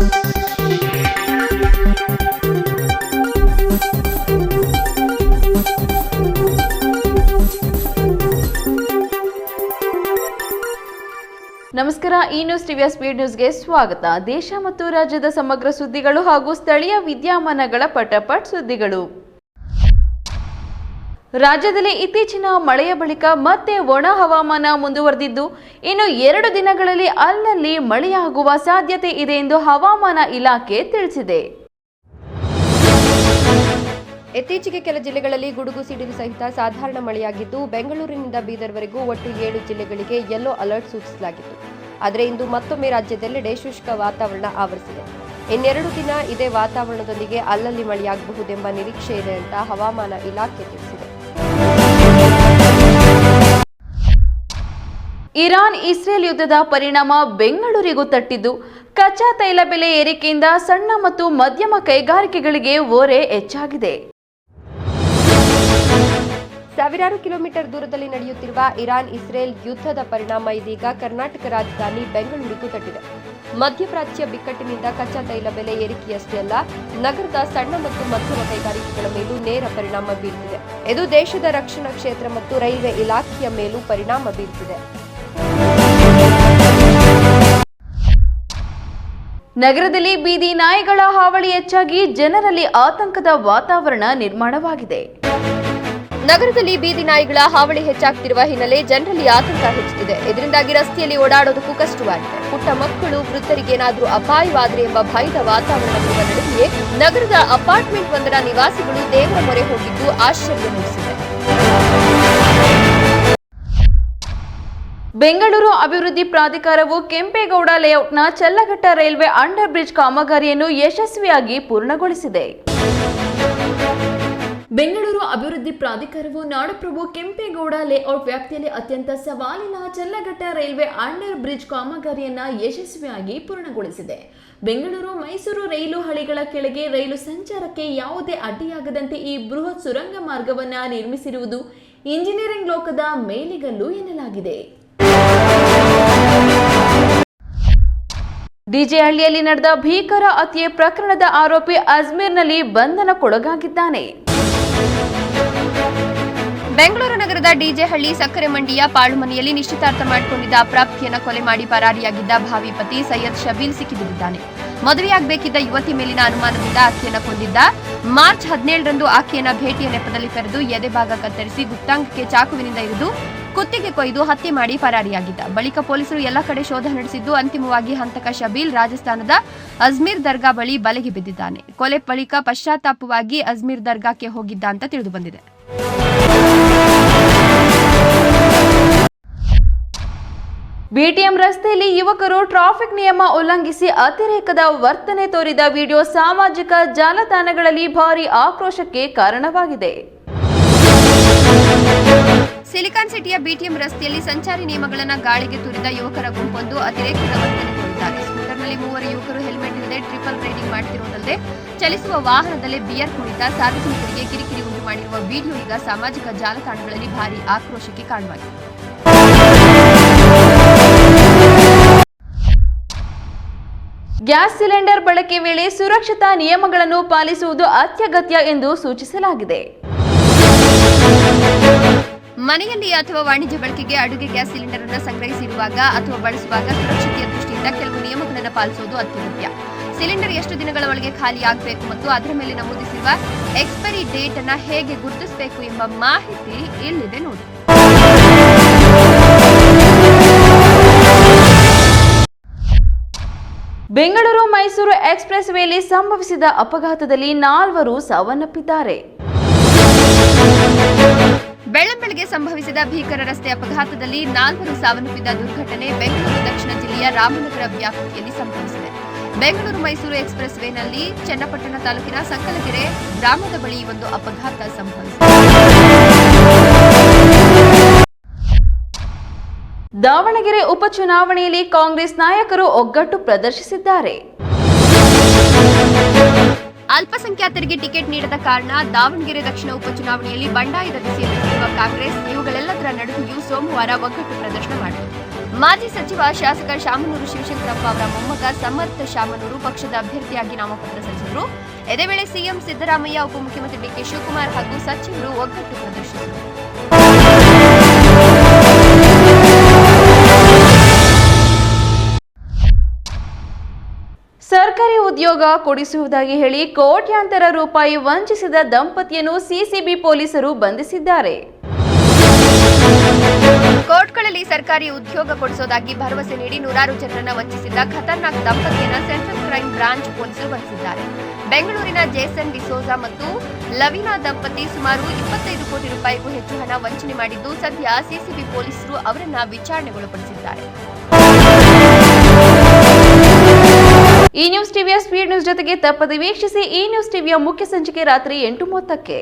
ನಮಸ್ಕಾರ. ಈ ನ್ಯೂಸ್ ಟಿವಿಯ ಸ್ಪೀಡ್ ನ್ಯೂಸ್ಗೆ ಸ್ವಾಗತ. ದೇಶ ಮತ್ತು ರಾಜ್ಯದ ಸಮಗ್ರ ಸುದ್ದಿಗಳು ಹಾಗೂ ಸ್ಥಳೀಯ ವಿದ್ಯಮಾನಗಳ ಪಟಪಟ್ ಸುದ್ದಿಗಳು. ರಾಜ್ಯದಲ್ಲಿ ಇತ್ತೀಚಿನ ಮಳೆಯ ಬಳಿಕ ಮತ್ತೆ ಒಣ ಹವಾಮಾನ ಮುಂದುವರೆದಿದ್ದು, ಇನ್ನು 2 ದಿನಗಳಲ್ಲಿ ಅಲ್ಲಲ್ಲಿ ಮಳೆಯಾಗುವ ಸಾಧ್ಯತೆ ಇದೆ ಎಂದು ಹವಾಮಾನ ಇಲಾಖೆ ತಿಳಿಸಿದೆ. ಇತ್ತೀಚೆಗೆ ಕೆಲ ಜಿಲ್ಲೆಗಳಲ್ಲಿ ಗುಡುಗು ಸಿಡಿಲು ಸಹಿತ ಸಾಧಾರಣ ಮಳೆಯಾಗಿದ್ದು, ಬೆಂಗಳೂರಿನಿಂದ ಬೀದರ್ವರೆಗೂ ಒಟ್ಟು 7 ಜಿಲ್ಲೆಗಳಿಗೆ ಯೆಲ್ಲೋ ಅಲರ್ಟ್ ಸೂಚಿಸಲಾಗಿತ್ತು. ಆದರೆ ಇಂದು ಮತ್ತೊಮ್ಮೆ ರಾಜ್ಯದೆಲ್ಲೆಡೆ ಶುಷ್ಕ ವಾತಾವರಣ ಆವರಿಸಿದೆ. ಇನ್ನೆರಡು ದಿನ ಇದೇ ವಾತಾವರಣದೊಂದಿಗೆ ಅಲ್ಲಲ್ಲಿ ಮಳೆಯಾಗಬಹುದೆಂಬ ನಿರೀಕ್ಷೆ ಇದೆ ಅಂತ ಹವಾಮಾನ ಇಲಾಖೆ ತಿಳಿಸಿದೆ. ಇರಾನ್ ಇಸ್ರೇಲ್ ಯುದ್ಧದ ಪರಿಣಾಮ ಬೆಂಗಳೂರಿಗೂ ತಟ್ಟಿದ್ದು, ಕಚ್ಚಾ ತೈಲ ಬೆಲೆ ಏರಿಕೆಯಿಂದ ಸಣ್ಣ ಮತ್ತು ಮಧ್ಯಮ ಕೈಗಾರಿಕೆಗಳಿಗೆ ಹೊರೆ ಹೆಚ್ಚಾಗಿದೆ. ಸಾವಿರಾರು ಕಿಲೋಮೀಟರ್ ದೂರದಲ್ಲಿ ನಡೆಯುತ್ತಿರುವ ಇರಾನ್ ಇಸ್ರೇಲ್ ಯುದ್ಧದ ಪರಿಣಾಮ ಇದೀಗ ಕರ್ನಾಟಕ ರಾಜಧಾನಿ ಬೆಂಗಳೂರಿಗೂ ತಟ್ಟಿದೆ. ಮಧ್ಯಪ್ರಾಚ್ಯ ಬಿಕ್ಕಟ್ಟಿನಿಂದ ಕಚ್ಚಾ ತೈಲ ಬೆಲೆ ಏರಿಕೆಯಷ್ಟೇ ಅಲ್ಲ, ನಗರದ ಸಣ್ಣ ಮತ್ತು ಮಧ್ಯಮ ಕೈಗಾರಿಕೆಗಳ ಮೇಲೂ ನೇರ ಪರಿಣಾಮ ಬೀರುತ್ತಿದೆ. ಇದು ದೇಶದ ರಕ್ಷಣಾ ಕ್ಷೇತ್ರ ಮತ್ತು ರೈಲ್ವೆ ಇಲಾಖೆಯ ಮೇಲೂ ಪರಿಣಾಮ ಬೀರುತ್ತಿದೆ. ನಗರದಲ್ಲಿ ಬೀದಿ ನಾಯಿಗಳ ಹಾವಳಿ ಹೆಚ್ಚಾಗಿ ಜನರಲ್ಲಿ ಆತಂಕದ ವಾತಾವರಣ ನಿರ್ಮಾಣವಾಗಿದೆ. ನಗರದಲ್ಲಿ ಬೀದಿ ನಾಯಿಗಳ ಹಾವಳಿ ಹೆಚ್ಚಾಗ್ತಿರುವ ಹಿನ್ನೆಲೆ ಜನರಲ್ಲಿ ಆತಂಕ ಹೆಚ್ಚುತ್ತಿದೆ. ಇದರಿಂದಾಗಿ ರಸ್ತೆಯಲ್ಲಿ ಓಡಾಡೋದಕ್ಕೂ ಕಷ್ಟವಾಗಿದೆ. ಪುಟ್ಟ ಮಕ್ಕಳು, ವೃದ್ಧರಿಗೇನಾದರೂ ಅಪಾಯವಾದರೆ ಎಂಬ ಭಯದ ವಾತಾವರಣವಿರುವ ನಡುವೆಯೇ ನಗರದ ಅಪಾರ್ಟ್ಮೆಂಟ್ ಒಂದರ ನಿವಾಸಿಗಳು ದೇವರ ಮೊರೆ ಹೋಗಿದ್ದು ಆಶ್ಚರ್ಯ ಮೂಡಿಸಿದೆ. ಬೆಂಗಳೂರು ಅಭಿವೃದ್ಧಿ ಪ್ರಾಧಿಕಾರವು ಕೆಂಪೇಗೌಡ ಲೇಔಟ್ನ ಚಲ್ಲಘಟ್ಟ ರೈಲ್ವೆ ಅಂಡರ್ ಬ್ರಿಡ್ಜ್ ಕಾಮಗಾರಿಯನ್ನು ಯಶಸ್ವಿಯಾಗಿ ಪೂರ್ಣಗೊಳಿಸಿದೆ. ಬೆಂಗಳೂರು ಅಭಿವೃದ್ಧಿ ಪ್ರಾಧಿಕಾರವು ನಾಡಪ್ರಭು ಕೆಂಪೇಗೌಡ ಲೇಔಟ್ ವ್ಯಾಪ್ತಿಯಲ್ಲಿ ಅತ್ಯಂತ ಸವಾಲಿನ ಚಲ್ಲಘಟ್ಟ ರೈಲ್ವೆ ಅಂಡರ್ ಬ್ರಿಡ್ಜ್ ಕಾಮಗಾರಿಯನ್ನು ಯಶಸ್ವಿಯಾಗಿ ಪೂರ್ಣಗೊಳಿಸಿದೆ. ಬೆಂಗಳೂರು ಮೈಸೂರು ರೈಲು ಹಳಿಗಳ ಕೆಳಗೆ ರೈಲು ಸಂಚಾರಕ್ಕೆ ಯಾವುದೇ ಅಡ್ಡಿಯಾಗದಂತೆ ಈ ಬೃಹತ್ ಸುರಂಗ ಮಾರ್ಗವನ್ನು ನಿರ್ಮಿಸಿರುವುದು ಇಂಜಿನಿಯರಿಂಗ್ ಲೋಕದ ಮೇಲಿಗಲ್ಲು ಎನ್ನಲಾಗಿದೆ. ಡಿಜೆಹಳ್ಳಿಯಲ್ಲಿ ನಡೆದ ಭೀಕರ ಹತ್ಯೆ ಪ್ರಕರಣದ ಆರೋಪಿ ಅಜ್ಮೀರ್ನಲ್ಲಿ ಬಂಧನಕ್ಕೊಳಗಾಗಿದ್ದಾನೆ. ಬೆಂಗಳೂರು ನಗರದ ಡಿಜೆಹಳ್ಳಿ ಸಕ್ಕರೆ ಮಂಡಿಯ ಪಾಳುಮನೆಯಲ್ಲಿ ನಿಶ್ಚಿತಾರ್ಥ ಮಾಡಿಕೊಂಡಿದ್ದ ಅಪ್ರಾಪ್ತಿಯನ್ನ ಕೊಲೆ ಮಾಡಿ ಪರಾರಿಯಾಗಿದ್ದ ಭಾವಿ ಪತಿ ಸೈಯದ್ ಶಬೀಲ್ ಸಿಕ್ಕಿಬಿದ್ದಿದ್ದಾನೆ. ಮದುವೆಯಾಗಬೇಕಿದ್ದ ಯುವತಿ ಮೇಲಿನ ಅನುಮಾನದಿಂದ ಆಕೆಯನ್ನ ಕೊಂದಿದ್ದ. ಮಾರ್ಚ್ 17ರಂದು ಆಕೆಯನ್ನ ಭೇಟಿಯ ನೆಪದಲ್ಲಿ ಕರೆದು ಎದೆ ಭಾಗ ಕತ್ತರಿಸಿ ಗುಪ್ತಾಂಗಕ್ಕೆ ಚಾಕುವಿನಿಂದ ಇರಿದು ಕುತ್ತಿಗೆ ಕೊಯ್ದು ಹತ್ಯೆ ಮಾಡಿ ಪರಾರಿಯಾಗಿದ್ದ. ಬಳಿಕ ಪೊಲೀಸರು ಎಲ್ಲ ಕಡೆ ಶೋಧ ನಡೆಸಿದ್ದು, ಅಂತಿಮವಾಗಿ ಹಂತಕ ಶಬೀಲ್ ರಾಜಸ್ಥಾನದ ಅಜ್ಮೀರ್ ದರ್ಗಾ ಬಳಿ ಬಲೆಗೆ ಬಿದ್ದಿದ್ದಾನೆ. ಕೊಲೆ ಬಳಿಕ ಪಶ್ಚಾತ್ತಾಪವಾಗಿ ಅಜ್ಮೀರ್ ದರ್ಗಾಕ್ಕೆ ಹೋಗಿದ್ದ ಅಂತ ತಿಳಿದು ಬಂದಿದೆ. ಬಿಟಿಎಂ ರಸ್ತೆಯಲ್ಲಿ ಯುವಕರು ಟ್ರಾಫಿಕ್ ನಿಯಮ ಉಲ್ಲಂಘಿಸಿ ಅತಿರೇಕದ ವರ್ತನೆ ತೋರಿದ ವಿಡಿಯೋ ಸಾಮಾಜಿಕ ಜಾಲತಾಣಗಳಲ್ಲಿ ಭಾರೀ ಆಕ್ರೋಶಕ್ಕೆ ಕಾರಣವಾಗಿದೆ. ಸಿಲಿಕಾನ್ ಸಿಟಿಯ ಬಿಟಿಎಂ ರಸ್ತೆಯಲ್ಲಿ ಸಂಚಾರಿ ನಿಯಮಗಳನ್ನು ಗಾಳಿಗೆ ತೂರಿದ ಯುವಕರ ಗುಂಪೊಂದು ಅತಿರೇಕದ ವರ್ತನೆ ತೋರಿದ್ದಾರೆ. ಸ್ಕೂಟರ್ನಲ್ಲಿ 3 ಯುವಕರು ಹೆಲ್ಮೆಟ್ ಇಲ್ಲದೆ ಟ್ರಿಪಲ್ ರೈಡಿಂಗ್ ಮಾಡುತ್ತಿರುವುದಲ್ಲದೆ ಚಲಿಸುವ ವಾಹನದಲ್ಲೇ ಬಿಯರ್ ಕುಡಿತ ಸಾರ್ವಜನಿಕರಿಗೆ ಕಿರಿಕಿರಿ ಉಂಟು ಮಾಡಿರುವ ವಿಡಿಯೋ ಈಗ ಸಾಮಾಜಿಕ ಜಾಲತಾಣಗಳಲ್ಲಿ ಭಾರೀ ಆಕ್ರೋಶಕ್ಕೆ ಕಾರಣವಾಗಿದೆ. ಗ್ಯಾಸ್ ಸಿಲಿಂಡರ್ ಬಳಕೆ ವೇಳೆ ಸುರಕ್ಷತಾ ನಿಯಮಗಳನ್ನು ಪಾಲಿಸುವುದು ಅತ್ಯಗತ್ಯ ಎಂದು ಸೂಚಿಸಲಾಗಿದೆ. ಮನೆಯಲ್ಲಿ ಅಥವಾ ವಾಣಿಜ್ಯ ಬಳಕೆಗೆ ಅಡುಗೆ ಗ್ಯಾಸ್ ಸಿಲಿಂಡರ್ ಅನ್ನು ಸಂಗ್ರಹಿಸಿರುವಾಗ ಅಥವಾ ಬಳಸುವಾಗ ಸುರಕ್ಷತೆಯ ದೃಷ್ಟಿಯಿಂದ ಕೆಲವು ನಿಯಮಗಳನ್ನು ಪಾಲಿಸುವುದು ಅತ್ಯಗತ್ಯ. ಸಿಲಿಂಡರ್ ಎಷ್ಟು ದಿನಗಳ ಒಳಗೆ ಖಾಲಿ ಆಗಬೇಕು ಮತ್ತು ಅದರ ಮೇಲೆ ನಮೂದಿಸಿರುವ ಎಕ್ಸ್ಪೈರಿ ಡೇಟ್ ಅನ್ನು ಹೇಗೆ ಗುರುತಿಸಬೇಕು ಎಂಬ ಮಾಹಿತಿ ಇಲ್ಲಿದೆ ನೋಡಿ. ಬೆಂಗಳೂರು ಮೈಸೂರು ಎಕ್ಸ್ಪ್ರೆಸ್ ವೇಯಲ್ಲಿ ಸಂಭವಿಸಿದ ಅಪಘಾತದಲ್ಲಿ 4 ಸಾವನ್ನಪ್ಪಿದ್ದಾರೆ. ಬೆಳ್ಳಂಬೆಳಗ್ಗೆ ಸಂಭವಿಸಿದ ಭೀಕರ ರಸ್ತೆ ಅಪಘಾತದಲ್ಲಿ 4 ಸಾವನ್ನಪ್ಪಿದ ದುರ್ಘಟನೆ ಬೆಂಗಳೂರು ದಕ್ಷಿಣ ಜಿಲ್ಲೆಯ ರಾಮನಗರ ವ್ಯಾಪ್ತಿಯಲ್ಲಿ ಸಂಭವಿಸಿದೆ. ಬೆಂಗಳೂರು ಮೈಸೂರು ಎಕ್ಸ್ಪ್ರೆಸ್ ವೇನಲ್ಲಿ ಚನ್ನಪಟ್ಟಣ ತಾಲೂಕಿನ ಸಂಕಲಗೆರೆ ಗ್ರಾಮದ ಬಳಿ ಒಂದು ಅಪಘಾತ ಸಂಭವಿಸಿದೆ. ದಾವಣಗೆರೆ ಉಪಚುನಾವಣೆಯಲ್ಲಿ ಕಾಂಗ್ರೆಸ್ ನಾಯಕರು ಒಗ್ಗಟ್ಟು ಪ್ರದರ್ಶಿಸಿದ್ದಾರೆ. ಅಲ್ಪಸಂಖ್ಯಾತರಿಗೆ ಟಿಕೆಟ್ ನೀಡದ ಕಾರಣ ದಾವಣಗೆರೆ ದಕ್ಷಿಣ ಉಪಚುನಾವಣೆಯಲ್ಲಿ ಬಂಡಾಯದ ಬಿಸಿ ಎದುರಿಸಿರುವ ಕಾಂಗ್ರೆಸ್ ಇವುಗಳೆಲ್ಲದರ ನಡುವೆಯೂ ಸೋಮವಾರ ಒಗ್ಗಟ್ಟು ಪ್ರದರ್ಶನ ಮಾಡಿತು. ಮಾಜಿ ಸಚಿವ ಶಾಸಕ ಶಾಮನೂರು ಶಿವಶಂಕರಪ್ಪ ಅವರ ಮೊಮ್ಮಗ ಸಮರ್ಥ ಶಾಮನೂರು ಪಕ್ಷದ ಅಭ್ಯರ್ಥಿಯಾಗಿ ನಾಮಪತ್ರ ಸಲ್ಲಿಸಿದರು. ಇದೇ ವೇಳೆ ಸಿಎಂ ಸಿದ್ದರಾಮಯ್ಯ, ಉಪಮುಖ್ಯಮಂತ್ರಿ ಡಿಕೆ ಶಿವಕುಮಾರ್ ಹಾಗೂ ಸಚಿವರು ಒಗ್ಗಟ್ಟು ಪ್ರದರ್ಶಿಸಿದರು. ಸರ್ಕಾರಿ ಉದ್ಯೋಗ ಕೊಡಿಸುವುದಾಗಿ ಹೇಳಿ ಕೋಟ್ಯಾಂತರ ರೂಪಾಯಿ ವಂಚಿಸಿದ ದಂಪತಿಯನ್ನು ಸಿಸಿಬಿ ಪೊಲೀಸರು ಬಂಧಿಸಿದ್ದಾರೆ. ಕೋರ್ಟ್ಗಳಲ್ಲಿ ಸರ್ಕಾರಿ ಉದ್ಯೋಗ ಕೊಡಿಸೋದಾಗಿ ಭರವಸೆ ನೀಡಿ ನೂರಾರು ಜನರನ್ನ ವಂಚಿಸಿದ್ದ ಖತರ್ನಾಕ್ ದಂಪತಿಯನ್ನ ಸೆಂಟ್ರಲ್ ಕ್ರೈಂ ಬ್ರಾಂಚ್ ಪೊಲೀಸರು ಬಂಧಿಸಿದ್ದಾರೆ. ಬೆಂಗಳೂರಿನ ಜೇಸನ್ ಡಿಸೋಜಾ ಮತ್ತು ಲವಿನಾ ದಂಪತಿ ಸುಮಾರು 25 ಕೋಟಿ ರೂಪಾಯಿಗೂ ಹೆಚ್ಚು ಹಣ ವಂಚನೆ ಮಾಡಿದ್ದು, ಸದ್ಯ ಸಿಸಿಬಿ ಪೊಲೀಸರು ಅವರನ್ನ ವಿಚಾರಣೆಗೊಳಪಡಿಸಿದ್ದಾರೆ. ಈ ನ್ಯೂಸ್ ಟಿವಿಯ ಸ್ಪೀಡ್ ನ್ಯೂಸ್ ಜೊತೆಗೆ ತಪ್ಪದೆ ವೀಕ್ಷಿಸಿ. ಈ ನ್ಯೂಸ್ ಟಿವಿಯ ಮುಖ್ಯ ಸಂಚಿಕೆ ರಾತ್ರಿ 8:30ಕ್ಕೆ.